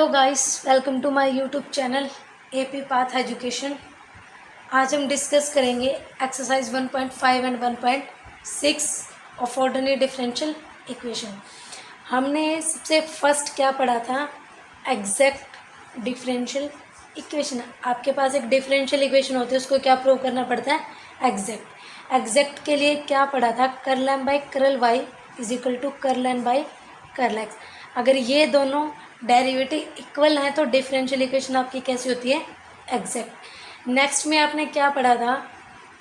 Hello guys, welcome to my YouTube channel AP path education. आज हम discuss करेंगे exercise 1.5 and 1.6 of ordinary differential equation. हमने सबसे first क्या पढ़ा था? Exact differential equation. आपके पास एक डिफरेंशियल इक्वेशन होती है, उसको क्या प्रूव करना पड़ता है? एग्जैक्ट। एग्जैक्ट के लिए क्या पढ़ा था? Curl M by curl Y is equal to curl N by curl X. अगर ये दोनों डेरिवेटिव इक्वल हैं तो डिफरेंशियल इक्वेशन आपकी कैसी होती है? एग्जैक्ट। नेक्स्ट में आपने क्या पढ़ा था?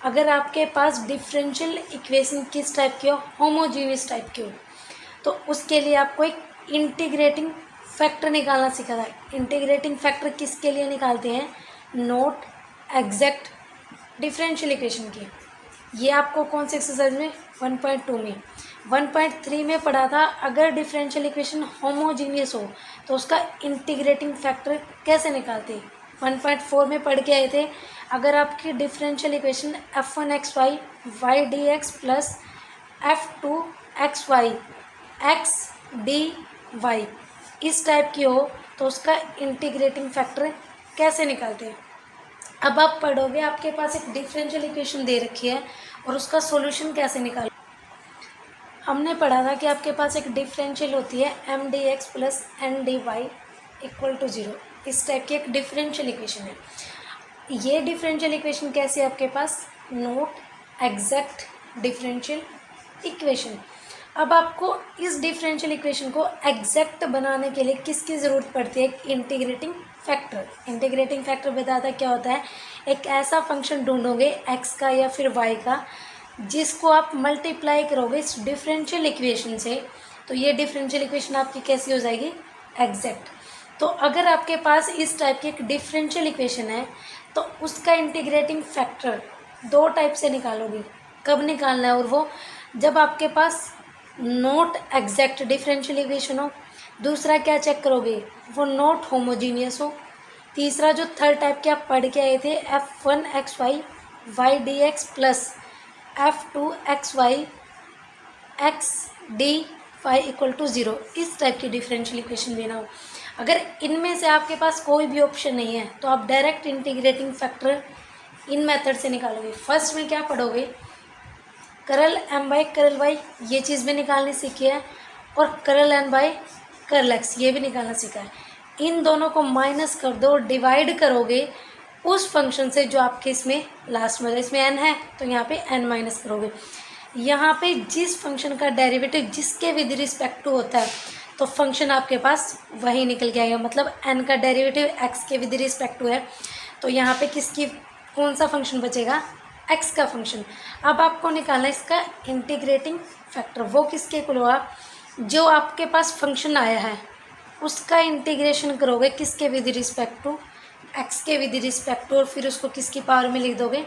अगर आपके पास डिफरेंशियल इक्वेशन किस टाइप की हो? होमोजीनियस टाइप की हो, तो उसके लिए आपको एक इंटीग्रेटिंग फैक्टर निकालना सीखा था। इंटीग्रेटिंग फैक्टर किसके लिए निकालते हैं? नोट एग्जैक्ट डिफरेंशियल इक्वेशन की। ये आपको कौन से एक्सरसाइज में? 1.2 में। 1.3 में पढ़ा था अगर डिफरेंशियल इक्वेशन होमोजीनियस हो तो उसका इंटीग्रेटिंग फैक्टर कैसे निकालते हैं। 1.4 में पढ़ के आए थे अगर आपकी differential equation f1xy y dx plus f2xy x dy इस टाइप की हो तो उसका इंटीग्रेटिंग फैक्टर कैसे निकालते हैं। अब आप पढ़ोगे, आपके पास एक डिफरेंशियल इक्वेशन दे रखी है और उसका सॉल्यूशन कैसे निकालो। हमने पढ़ा था कि आपके पास एक डिफरेंशियल होती है M D x plus N D Y equal to 0। इस टाइप की एक डिफरेंशियल इक्वेशन है। ये डिफरेंशियल इक्वेशन कैसे है आपके पास? Not exact differential equation. अब आपको इस डिफरेंशियल इक्वेशन को एग्जैक्ट बनाने के लिए किसकी ज़रूरत पड़ती है? Integrating factor. इंटीग्रेटिंग फैक्टर बताता क्या होता है? एक ऐसा फंक्शन ढूंढोगे एक्स का या फिर वाई का जिसको आप मल्टीप्लाई करोगे इस डिफरेंशियल इक्वेशन से, तो ये डिफरेंशियल इक्वेशन आपकी कैसी हो जाएगी? एग्जैक्ट। तो अगर आपके पास इस टाइप की एक डिफरेंशियल इक्वेशन है तो उसका इंटीग्रेटिंग फैक्टर दो टाइप से निकालोगे। कब निकालना है? और वो जब आपके पास नॉट एग्जैक्ट डिफरेंशियल इक्वेशन हो। दूसरा क्या चेक करोगे? वो नॉट होमोजीनियस हो। तीसरा जो थर्ड टाइप के आप पढ़ के आए थे f1xy y dx plus f2xy x dy equal to 0, इस टाइप की डिफरेंशियल इक्वेशन लेना हो। अगर इनमें से आपके पास कोई भी ऑप्शन नहीं है तो आप direct integrating factor in method से निकालोगे। फर्स्ट में क्या पढ़ोगे? करल एम बाई करल वाई, ये चीज़ भी निकालनी सीखी है, और करल एन बाई करल एक्स ये भी निकालना सीखा है। इन दोनों को माइनस कर दो, डिवाइड करोगे उस फंक्शन से जो आपके इसमें लास्ट में, इसमें एन है तो यहाँ पे एन माइनस करोगे। यहाँ पे जिस फंक्शन का डेरिवेटिव जिसके विद रिस्पेक्ट टू होता है तो फंक्शन आपके पास वही निकल के आएगा। मतलब एन का डेरिवेटिव एक्स के विद रिस्पेक्ट टू है तो यहाँ पे किसकी, कौन सा फंक्शन बचेगा? एक्स का फंक्शन। अब आपको निकालना है इसका इंटीग्रेटिंग फैक्टर। वो किसके इक्वल होगा? जो आपके पास फंक्शन आया है उसका इंटीग्रेशन करोगे किसके विद रिस्पेक्ट टू? एक्स के विद रिस्पेक्ट टू, और फिर उसको किसकी पावर में लिख दोगे?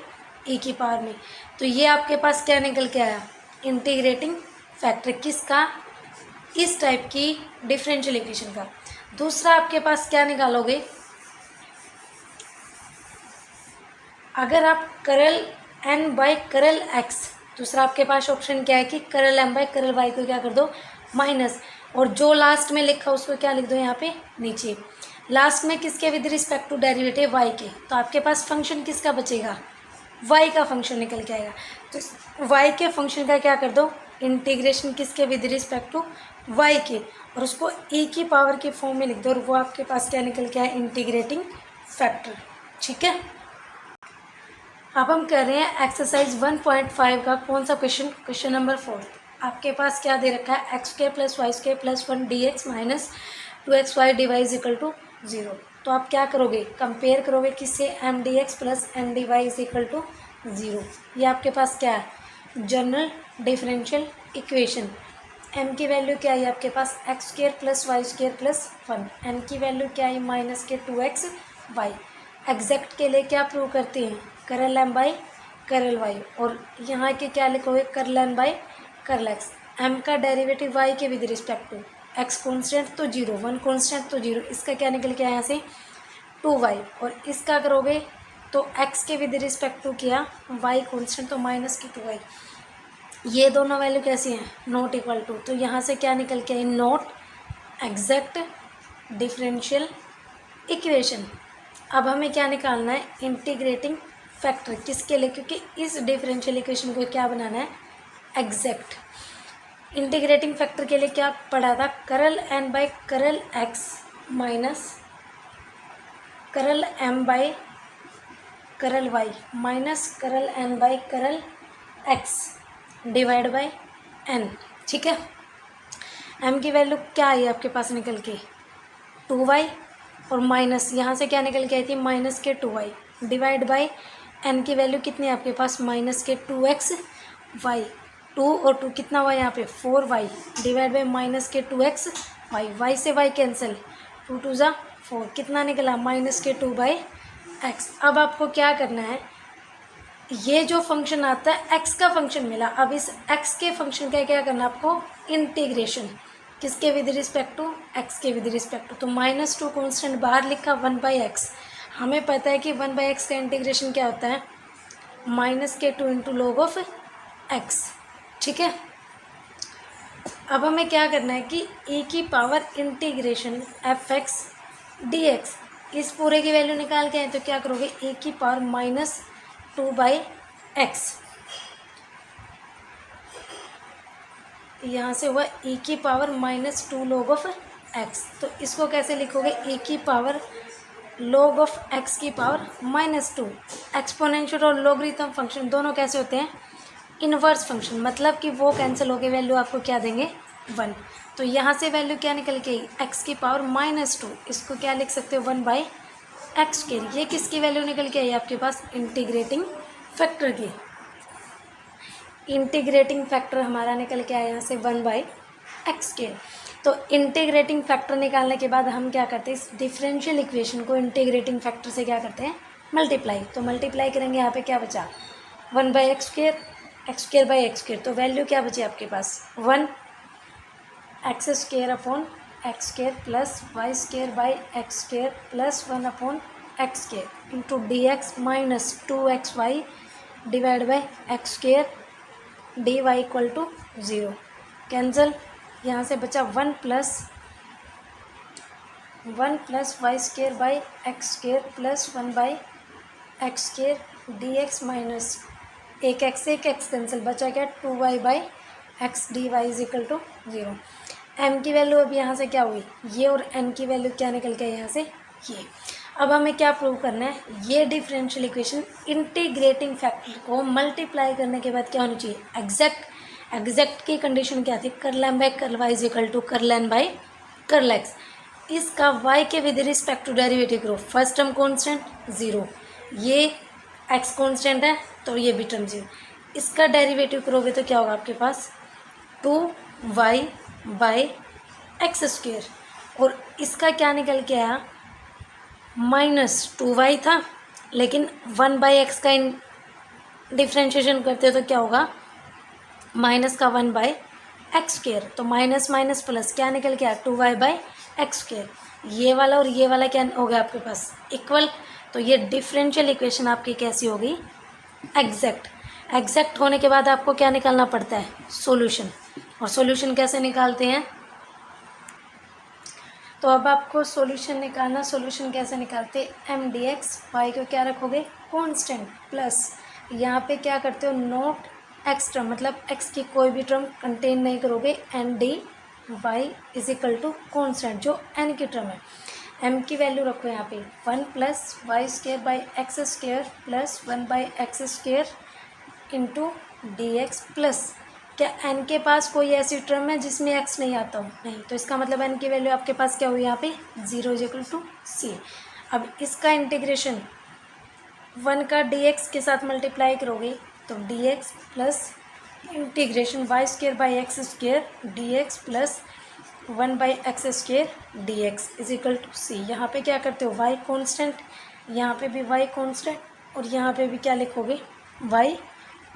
ई की पावर में। तो ये आपके पास क्या निकल के आया? इंटीग्रेटिंग फैक्टर किसका? इस टाइप की डिफरेंशियल इक्वेशन का। दूसरा आपके पास क्या निकालोगे? अगर आप करल एन बाई करल एक्स, दूसरा आपके पास ऑप्शन क्या है कि करल एम बाई करल वाई को क्या कर दो? माइनस, और जो लास्ट में लिखा उसको क्या लिख दो यहाँ पे नीचे। लास्ट में किसके with respect to derivative? Y के। तो आपके पास फंक्शन किसका बचेगा? वाई का फंक्शन निकल के आएगा। तो वाई के फंक्शन का क्या कर दो? इंटीग्रेशन किसके विद रिस्पेक्ट टू? वाई के, और उसको ई की पावर के फॉर्म में लिख दो, और वो आपके पास क्या निकल के आया? Integrating factor. ठीक है। अब हम कर रहे हैं एक्सरसाइज 1.5 का कौन सा क्वेश्चन? Question number 4। आपके पास क्या दे रखा है? X square plus y square plus 1 d x minus 2xy d Y is equal to 0। तो आप क्या करोगे? कंपेयर करोगे किससे? M D x plus M d Y is equal to 0। ये आपके पास क्या है? General differential equation. एम की वैल्यू क्या है आपके पास? X square plus y square plus 1। N की वैल्यू क्या है? माइनस के 2x वाई। एग्जैक्ट के लिए क्या प्रूव करते हैं? करल एम बाई करल वाई, और यहाँ के क्या लिखोगे? Curl N by curl X. M का डेरिवेटिव वाई के with respect to, X constant तो 0, 1 कॉन्स्टेंट तो 0, इसका क्या निकल के आया यहाँ से? 2y। और इसका करोगे तो एक्स के विद रिस्पेक्ट टू किया, वाई कॉन्स्टेंट तो माइनस की 2y। ये दोनों वैल्यू कैसी हैं? Not equal to. तो यहाँ से क्या निकल के आई? Not exact differential equation. अब हमें क्या निकालना है, इंटीग्रेटिंग फैक्टर। किसके लिए, क्योंकि इस डिफरेंशियल इक्वेशन को क्या बनाना है, एग्जैक्ट। इंटीग्रेटिंग फैक्टर के लिए क्या पढ़ा था, करल N by curl x minus करल एम बाई करल वाई माइनस करल N by curl x divide by N. ठीक है, एम की वैल्यू क्या आई आपके पास निकल के 2y, और माइनस यहाँ से क्या निकल के आई थी, माइनस के 2y डिवाइड बाई एन की वैल्यू कितनी है आपके पास, माइनस के 2x y। 2 और 2 कितना हुआ यहाँ पे 4y डिवाइड बाई माइनस के 2x y। y से y कैंसिल, 2 2 ज़ा 4, कितना निकला माइनस के 2/x। अब आपको क्या करना है, ये जो फंक्शन आता है x का फंक्शन मिला, अब इस x के फंक्शन का क्या करना है आपको, इंटीग्रेशन। किसके विद रिस्पेक्ट टू, x के विद रिस्पेक्ट टू। तो -2 कॉन्स्टेंट बाहर लिखा 1/x। हमें पता है कि 1/x का इंटीग्रेशन क्या होता है, -2 इंटू log ऑफ x। ठीक है, अब हमें क्या करना है कि e की पावर इंटीग्रेशन fx dx, इस पूरे की वैल्यू निकाल के आए तो क्या करोगे, e की पावर -2/x, यहाँ से हुआ e की पावर -2 log ऑफ x। तो इसको कैसे लिखोगे, e की पावर log ऑफ x की पावर -2। एक्सपोनेंशियल और लॉगरिथम फंक्शन दोनों कैसे होते हैं, इनवर्स फंक्शन, मतलब कि वो कैंसिल हो गए, वैल्यू आपको क्या देंगे 1। तो यहाँ से वैल्यू क्या निकल के आई, x की पावर -2, इसको क्या लिख सकते हो 1/x²। ये किसकी वैल्यू निकल के आई आपके पास, इंटीग्रेटिंग फैक्टर की। इंटीग्रेटिंग फैक्टर हमारा निकल के आया यहाँ से 1/x²। तो इंटीग्रेटिंग फैक्टर निकालने के बाद हम क्या करते हैं, इस डिफरेंशियल इक्वेशन को इंटीग्रेटिंग फैक्टर से क्या करते हैं, मल्टीप्लाई। तो मल्टीप्लाई करेंगे, यहाँ पे क्या बचा 1/x², x²/x²। तो वैल्यू क्या बची आपके पास 1, x² upon x² plus y²/x² plus 1 upon x² into dx minus 2xy divide by x² dy equal to 0। Cancel, यहाँ से बचा 1 plus y²/x² plus 1/x² dx minus एक x कैंसिल, बचा क्या 2y/x dy is equal to 0। m की value अब यहाँ से क्या हुई ये, और n की वैल्यू क्या निकल के यहाँ से ये। अब हमें क्या प्रूव करना है, ये डिफरेंशियल इक्वेशन इंटीग्रेटिंग फैक्टर को मल्टीप्लाई करने के बाद क्या होनी चाहिए, एग्जैक्ट। एग्जैक्ट की कंडीशन क्या थी, curl m by curl y is equal to curl n by curl x। इसका y के विद रिस्पेक्ट टू डेरिवेटिव करो, फर्स्ट टर्म कॉन्स्टेंट 0, ये x कॉन्स्टेंट है तो ये भी टर्म 0। इसका डेरिवेटिव करोगे तो क्या होगा आपके पास 2y/x², और इसका क्या निकल के आया -2y था, लेकिन 1/x का डिफ्रेंशिएशन करते तो क्या होगा, माइनस का 1/x²। तो माइनस माइनस प्लस क्या निकल के आया 2y/x²। ये वाला और ये वाला क्या हो गया आपके पास इक्वल। तो ये डिफरेंशियल इक्वेशन आपकी कैसी होगी, एग्जैक्ट। एग्जैक्ट होने के बाद आपको क्या निकालना पड़ता है, सॉल्यूशन। और सॉल्यूशन कैसे निकालते हैं, तो अब आपको सॉल्यूशन निकालना, सॉल्यूशन कैसे निकालते हैं, mdx, y को क्या रखोगे कांस्टेंट, प्लस यहाँ पे क्या करते हो नोट x टर्म, मतलब x की कोई भी टर्म कंटेन नहीं करोगे, N D Y is equal to constant जो n की टर्म है। m की वैल्यू रखो यहाँ पे 1 plus y²/x² plus 1/x² into dx plus, क्या n के पास कोई ऐसी टर्म है जिसमें x नहीं आता हो, नहीं, तो इसका मतलब n की वैल्यू आपके पास क्या हुई यहाँ पे 0 इज इक्वल टू c। अब इसका इंटीग्रेशन 1 का dx के साथ मल्टीप्लाई करोगे तो dx plus integration y²/x² dx plus 1/x² dx is equal to c। यहाँ पे क्या करते हो y कांस्टेंट, यहाँ पे भी y कांस्टेंट, और यहाँ पे भी क्या लिखोगे y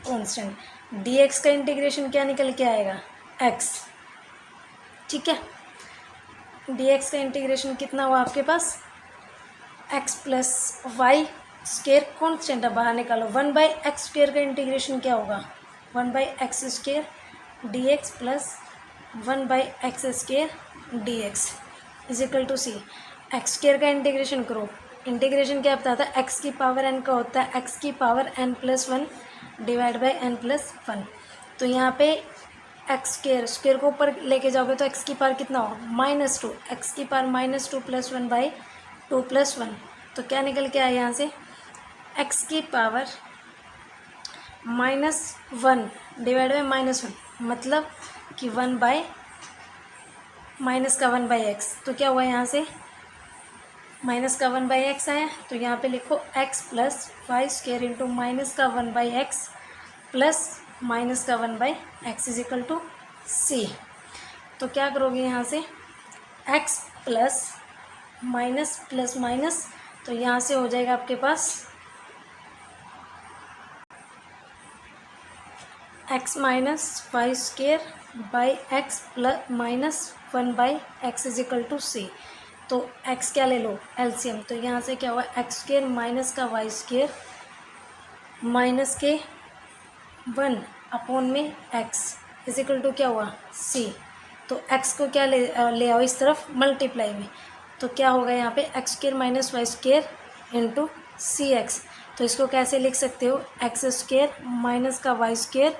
कांस्टेंट। dx का इंटीग्रेशन क्या निकल के आएगा x, ठीक है। dx का इंटीग्रेशन कितना हुआ आपके पास x plus Y square constant, अब बाहर निकालो 1/x² का इंटीग्रेशन क्या होगा 1/x² dx plus 1/x² dx। Is equal to C. X square का इंटीग्रेशन करो, इंटीग्रेशन क्या बताता है, एक्स की पावर एन का होता है एक्स की power N plus one divide by N plus one. तो यहाँ पे एक्स स्क्वायर को ऊपर लेके जाओगे तो एक्स की पावर कितना होगा -2, एक्स की power -2 plus one by 2 plus one. तो क्या निकल के आया यहाँ से, एक्स की पावर -1 डिवाइड बाई -1, मतलब कि 1 बाई माइनस का 1 बाई एक्स। तो क्या हुआ यहाँ से, माइनस का 1 बाई एक्स आया। तो यहाँ पे लिखो x plus y square into minus का 1 बाई एक्स प्लस माइनस का 1 by x is equal to C. तो क्या करोगे यहाँ से, x plus minus plus minus, तो यहाँ से हो जाएगा आपके पास x minus y square by x plus minus 1 by x is equal to C. तो एक्स क्या ले लो, एलसीएम। तो यहाँ से क्या हुआ, एक्स स्क्वायर माइनस का वाई स्क्वायर माइनस के 1 अपॉन में एक्स इज इक्वल टू क्या हुआ, सी। तो एक्स को क्या ले आओ इस तरफ मल्टीप्लाई में। तो क्या होगा यहाँ पे, x square minus y square into C x. तो इसको कैसे लिख सकते हो, एक्स स्क्वायर माइनस का y square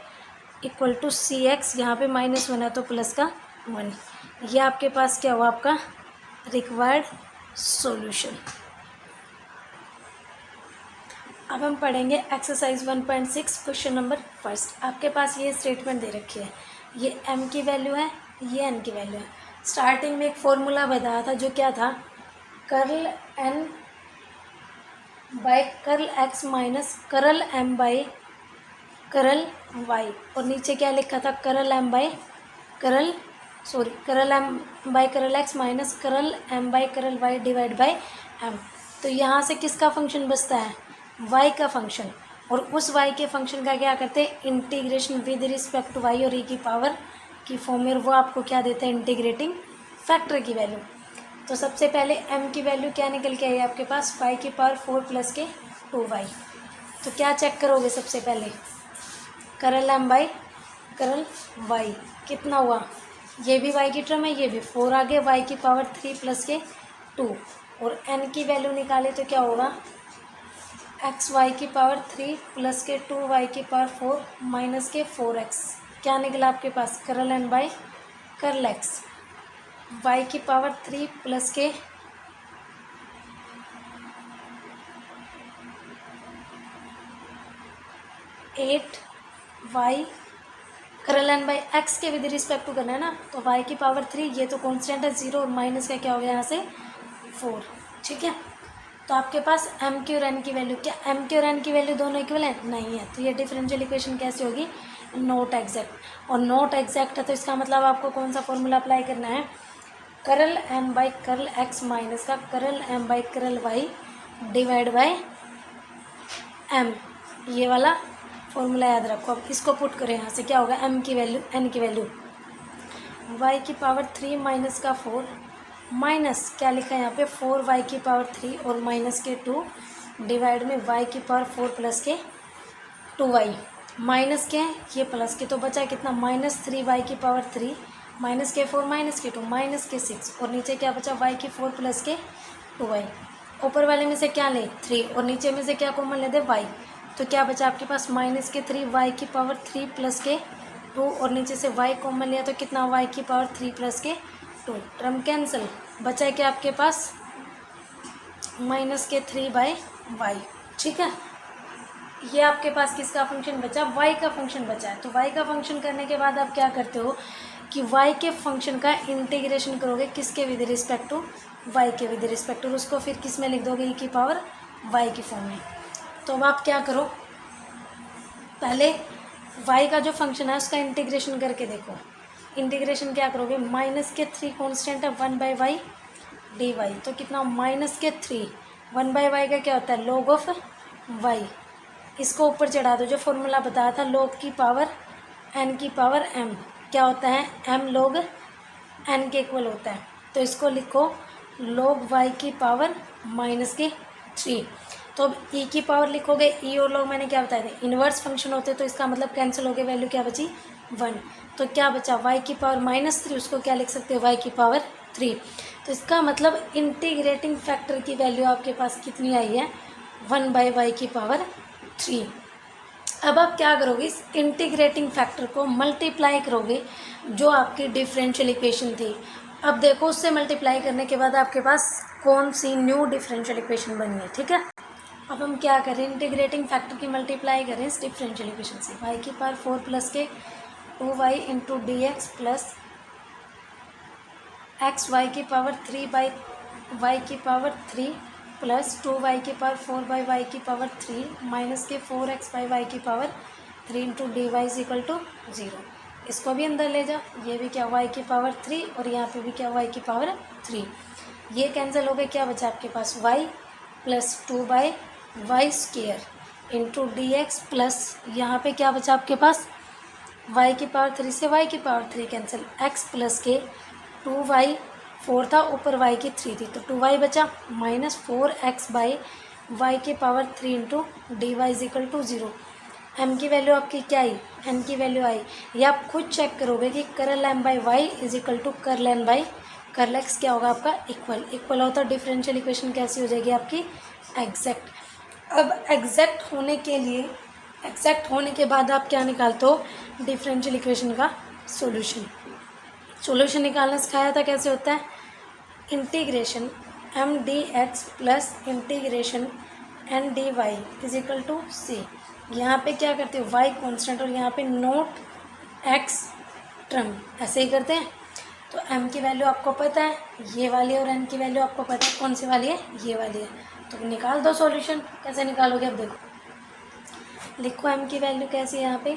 equal to C x. यहाँ पे -1 है तो प्लस का 1। ये आपके पास क्या हुआ, आपका रिक्वायर्ड सॉल्यूशन। अब हम पढ़ेंगे एक्सरसाइज 1.6 क्वेश्चन नंबर फर्स्ट। आपके पास ये स्टेटमेंट दे रखी है, ये m की वैल्यू है, ये n की वैल्यू है। स्टार्टिंग में एक फॉर्मूला बताया था जो क्या था, curl n by curl x minus curl m by curl y, और नीचे क्या लिखा था, curl m by curl by curl x minus curl m by curl y divide by m। तो यहाँ से किसका फंक्शन बचता है, y का फंक्शन, और उस y के फंक्शन का क्या करते हैं, integration with respect to y और e की पावर की फॉर्म में, और वो आपको क्या देता है, इंटीग्रेटिंग फैक्टर की वैल्यू। तो सबसे पहले m की वैल्यू क्या निकल के आई आपके पास, y की पावर 4 प्लस के 2y। तो क्या चेक करोगे, सबसे पहले curl m by curl y कितना हुआ, ये भी y की टर्म है, ये भी 4 आ गया, y की पावर 3 प्लस के 2, और n की वैल्यू निकाले तो क्या होगा, एक्स वाई की पावर 3 प्लस के 2y की पावर 4 माइनस के 4x। क्या निकला आपके पास, curl n by curl x, y की पावर 3 प्लस के 8y curl n by x के विद रिस्पेक्ट टू करना है ना, तो y की पावर 3, ये तो कांस्टेंट है 0, और माइनस का क्या हो गया यहाँ से 4। ठीक है, तो आपके पास m की और n की वैल्यू, क्या m की और n की वैल्यू दोनों इक्वल है, नहीं है। तो ये डिफरेंशियल इक्वेशन कैसे होगी, नॉट एग्जैक्ट, और नॉट एग्जैक्ट है तो इसका मतलब आपको कौन सा फॉर्मूला अप्लाई करना है, curl n by curl x minus का curl m by curl y divide by m, ये वाला फॉर्मूला याद रखो। अब इसको पुट करें यहाँ से, क्या होगा, m की वैल्यू n की वैल्यू y की पावर 3 माइनस का 4 माइनस क्या लिखा है यहाँ पे, 4y की पावर 3 और माइनस के 2 डिवाइड में y की पावर 4 प्लस के 2y, माइनस के ये प्लस के, तो बचा कितना, -3y की पावर 3 माइनस के 4 माइनस के 2 माइनस के 6, और नीचे क्या बचा, y की 4 प्लस के 2y। ऊपर वाले में से क्या ले, 3, और नीचे में से क्या कॉमन ले दे, y। तो क्या बचा आपके पास, माइनस के 3y की पावर 3 प्लस के 2, और नीचे से y कॉमन लिया तो कितना, y की पावर 3 प्लस के 2, टर्म कैंसिल, बचा है क्या आपके पास, माइनस के 3 बाई y। ठीक है, ये आपके पास किसका फंक्शन बचा, y का फंक्शन बचा है। तो y का फंक्शन करने के बाद आप क्या करते हो कि y के फंक्शन का इंटीग्रेशन करोगे, किसके विद रिस्पेक्ट टू, y के विद रिस्पेक्ट टू, उसको फिर किस में लिख दोगे, e की पावर y की फॉर्म में। तो अब आप क्या करो, पहले y का जो फंक्शन है उसका इंटीग्रेशन करके देखो। इंटीग्रेशन क्या करोगे, माइनस के 3 कांस्टेंट है 1 बाई वाई डी वाई, तो कितना, माइनस के 3, 1 बाई वाई का क्या होता है, लॉग ऑफ y। इसको ऊपर चढ़ा दो, जो फॉर्मूला बताया था, लॉग की पावर n की पावर m, क्या होता है, m लॉग n के इक्वल होता है। तो इसको लिखो लॉग y की पावर माइनस के 3। तो अब e की पावर लिखोगे, e और लॉग मैंने क्या बताया था, इन्वर्स फंक्शन होते, तो इसका मतलब कैंसिल हो गया, वैल्यू क्या बची, 1। तो क्या बचा, y की पावर -3, उसको क्या लिख सकते हो, y की पावर 3। तो इसका मतलब इंटीग्रेटिंग फैक्टर की वैल्यू आपके पास कितनी आई है, 1/y3। अब आप क्या करोगे, इस इंटीग्रेटिंग फैक्टर को मल्टीप्लाई करोगे जो आपकी डिफरेंशियल इक्वेशन थी। अब देखो उससे मल्टीप्लाई करने के बाद आपके पास कौन सी न्यू डिफरेंशियल इक्वेशन बनी है, ठीक है। अब हम क्या करें, इंटीग्रेटिंग फैक्टर की मल्टीप्लाई करें इस डिफरेंशियल इक्वेशन से। y⁴ प्लस के 2y into D x plus xy⁴3 plus 2y⁴y3 minus के 4x/y3 into dy is equal to 0। इसको भी अंदर ले जाओ, ये भी क्या y⁴ और यहाँ पे भी क्या y⁴। ये कैंसिल हो गए, क्या बचा आपके पास y plus 2/y² into D x plus यहाँ पे क्या बचा आपके पास y⁴ से y⁴ कैंसिल, x प्लस के 2y⁴ था, ऊपर y3 थी तो 2y बचा, minus 4x/y3 into D Y is equal to 0। m की वैल्यू आपकी क्या आई, n की वैल्यू आई। ये आप खुद चेक करोगे कि curl m/y is equal to curl n/कर्ल x क्या होगा आपका, इक्वल होता है। डिफरेंशियल इक्वेशन कैसी हो जाएगी आपकी, एग्जैक्ट। अब एग्जैक्ट होने के बाद आप क्या निकालते हो, डिफरेंशियल इक्वेशन का सॉल्यूशन निकालना सिखाया था। कैसे होता है, integration m/dx plus integration n/dy is equal to c। यहाँ पे क्या करते हो, y कांस्टेंट और यहाँ पे नोट x टर्म, ऐसे ही करते हैं। तो m की वैल्यू आपको पता है ये वाली, और n की वैल्यू आपको पता है कौन सी वाली है, ये वाली है। तो निकाल दो सॉल्यूशन। कैसे निकालोगे, अब देखो, लिखो m की वैल्यू कैसी है यहाँ पे,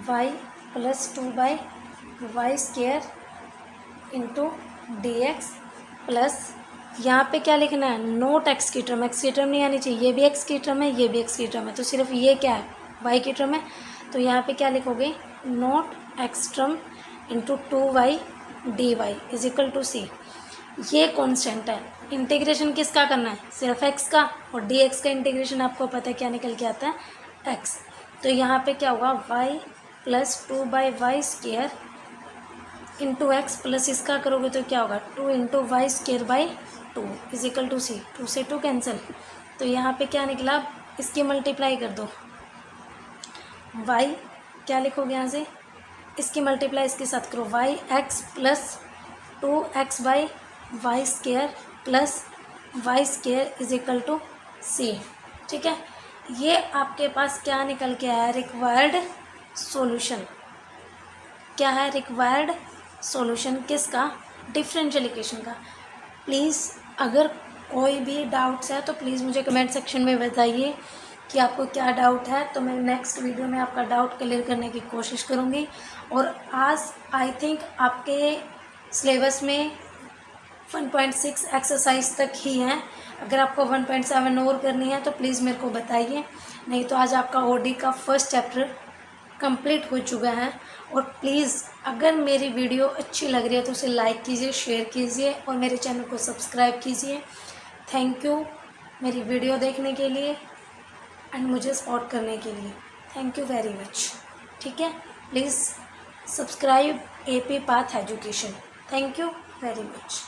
y plus 2/y² into D x plus यहाँ पे क्या लिखना है, नोट x की टर्म, x की टर्म नहीं आनी चाहिए, ये भी x की टर्म है, ये भी x की टर्म है, तो सिर्फ ये क्या है, y की टर्म है। तो यहाँ पे क्या लिखोगे, not x term into 2y dy is equal to c। ये कांस्टेंट है। इंटीग्रेशन किसका करना है, सिर्फ x का, और dx का इंटीग्रेशन आपको पता है क्या निकल के आता है, x। तो यहाँ पे क्या होगा, y plus 2/y² into X plus इसका करोगे तो क्या होगा, 2 into y²/2 is equal to c। 2 से 2 कैंसिल, तो यहाँ पे क्या निकला, इसकी मल्टीप्लाई कर दो। y क्या लिखोगे यहाँ से, इसकी मल्टीप्लाई इसके साथ करो, yx plus 2x/y² plus y² is equal to c, ठीक है। ये आपके पास क्या निकल के आया, रिक्वायर्ड सॉल्यूशन। क्या है, रिक्वायर्ड सॉल्यूशन किसका, डिफरेंशियल इक्वेशन का। प्लीज़ अगर कोई भी डाउट्स है तो प्लीज़ मुझे कमेंट सेक्शन में बताइए कि आपको क्या डाउट है, तो मैं नेक्स्ट वीडियो में आपका डाउट क्लियर करने की कोशिश करूँगी। और आज आई थिंक आपके सिलेबस में 1.6 एक्सरसाइज तक ही हैं। अगर आपको 1.7 और करनी है तो प्लीज़ मेरे को बताइए, नहीं तो आज आपका ओडी का फर्स्ट चैप्टर कंप्लीट हो चुका है। और प्लीज़ अगर मेरी वीडियो अच्छी लग रही है तो उसे लाइक कीजिए, शेयर कीजिए और मेरे चैनल को सब्सक्राइब कीजिए। थैंक यू मेरी वीडियो देखने के लिए एंड मुझे सपोर्ट करने के लिए, थैंक यू वेरी मच, ठीक है। Please subscribe AP path education. Thank you very much.